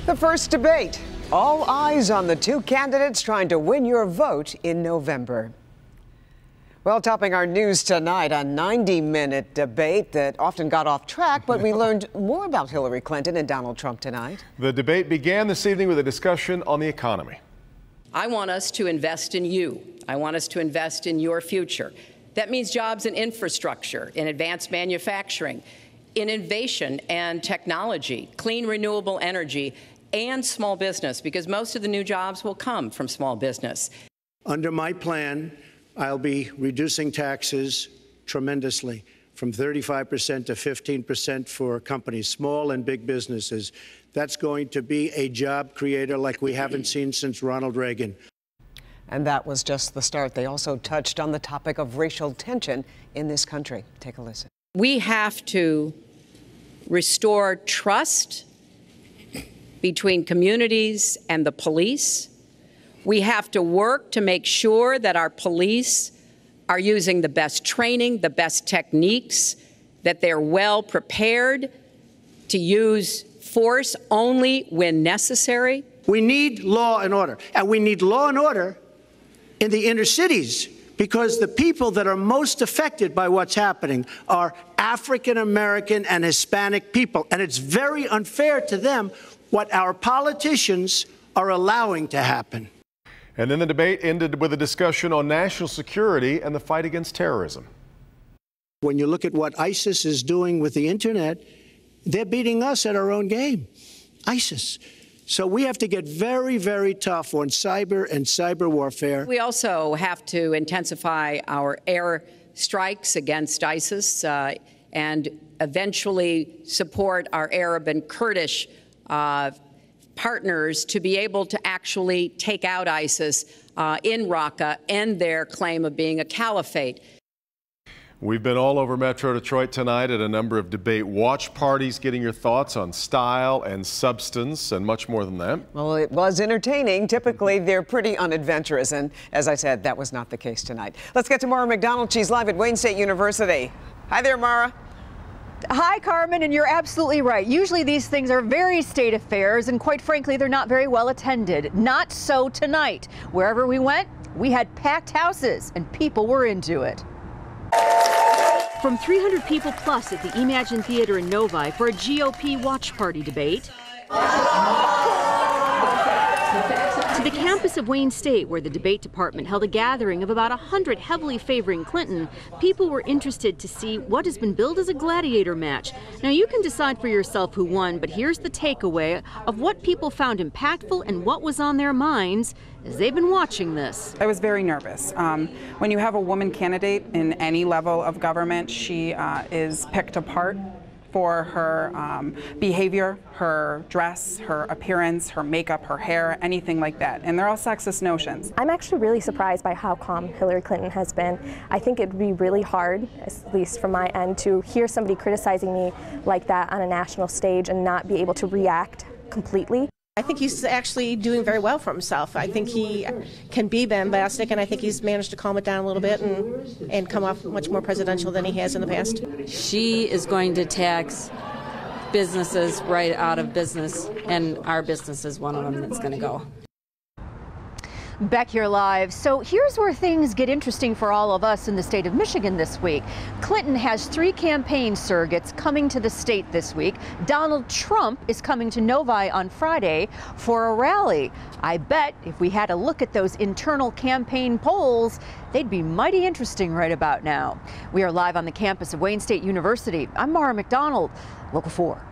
The first debate. All eyes on the two candidates trying to win your vote in November. Well, topping our news tonight, a 90-minute debate that often got off track, but we learned more about Hillary Clinton and Donald Trump tonight. The debate began this evening with a discussion on the economy. I want us to invest in you. I want us to invest in your future. That means jobs in infrastructure, in advanced manufacturing, in innovation and technology, clean renewable energy, and small business, because most of the new jobs will come from small business. Under my plan, I'll be reducing taxes tremendously, from 35% to 15% for companies, small and big businesses. That's going to be a job creator like we haven't seen since Ronald Reagan. And that was just the start. They also touched on the topic of racial tension in this country. Take a listen. We have to restore trust between communities and the police. We have to work to make sure that our police are using the best training, the best techniques, that they're well prepared to use force only when necessary. We need law and order, and we need law and order in the inner cities, because the people that are most affected by what's happening are African American and Hispanic people, and it's very unfair to them what our politicians are allowing to happen. And then the debate ended with a discussion on national security and the fight against terrorism. When you look at what ISIS is doing with the internet, they're beating us at our own game, ISIS. So we have to get very, very tough on cyber and cyber warfare. We also have to intensify our air strikes against ISIS and eventually support our Arab and Kurdish partners to be able to actually take out ISIS in Raqqa and their claim of being a caliphate. We've been all over Metro Detroit tonight at a number of debate watch parties, getting your thoughts on style and substance and much more than that. Well, it was entertaining. Typically, they're pretty unadventurous, and as I said, that was not the case tonight. Let's get to Mara McDonald. She's live at Wayne State University. Hi there, Mara. Hi, Carmen, and you're absolutely right. Usually these things are very state affairs, and quite frankly, they're not very well attended. Not so tonight. Wherever we went, we had packed houses, and people were into it. From 300 people plus at the Imagine Theater in Novi for a GOP watch party debate, to the campus of Wayne State, where the debate department held a gathering of about 100 heavily favoring Clinton, people were interested to see what has been billed as a gladiator match. Now, you can decide for yourself who won, but here's the takeaway of what people found impactful and what was on their minds as they've been watching this. I was very nervous. When you have a woman candidate in any level of government, she is picked apart for her behavior, her dress, her appearance, her makeup, her hair, anything like that. And they're all sexist notions. I'm actually really surprised by how calm Hillary Clinton has been. I think it'd be really hard, at least from my end, to hear somebody criticizing me like that on a national stage and not be able to react completely. I think he's actually doing very well for himself. I think he can be bombastic, and I think he's managed to calm it down a little bit and come off much more presidential than he has in the past. She is going to tax businesses right out of business, and our business is one of them that's going to go. Back here live. So here's where things get interesting for all of us in the state of Michigan this week. Clinton has 3 campaign surrogates coming to the state this week. Donald Trump is coming to Novi on Friday for a rally. I bet if we had a look at those internal campaign polls, they'd be mighty interesting right about now. We are live on the campus of Wayne State University. I'm Mara McDonald, Local 4.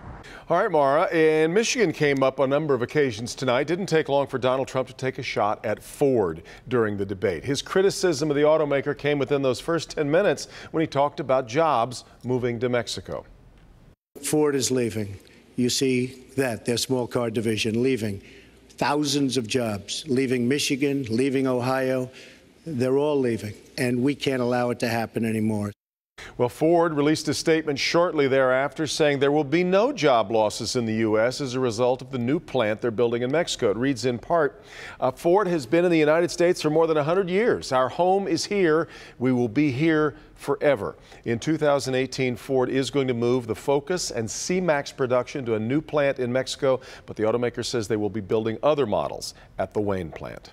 All right, Mara, and Michigan came up on a number of occasions tonight. Didn't take long for Donald Trump to take a shot at Ford during the debate. His criticism of the automaker came within those first 10 minutes when he talked about jobs moving to Mexico. Ford is leaving. You see that, their small car division leaving. Thousands of jobs, leaving Michigan, leaving Ohio. They're all leaving, and we can't allow it to happen anymore. Well, Ford released a statement shortly thereafter saying there will be no job losses in the U.S. as a result of the new plant they're building in Mexico. It reads in part, Ford has been in the United States for more than 100 years. Our home is here. We will be here forever. In 2018, Ford is going to move the Focus and C-Max production to a new plant in Mexico, but the automaker says they will be building other models at the Wayne plant.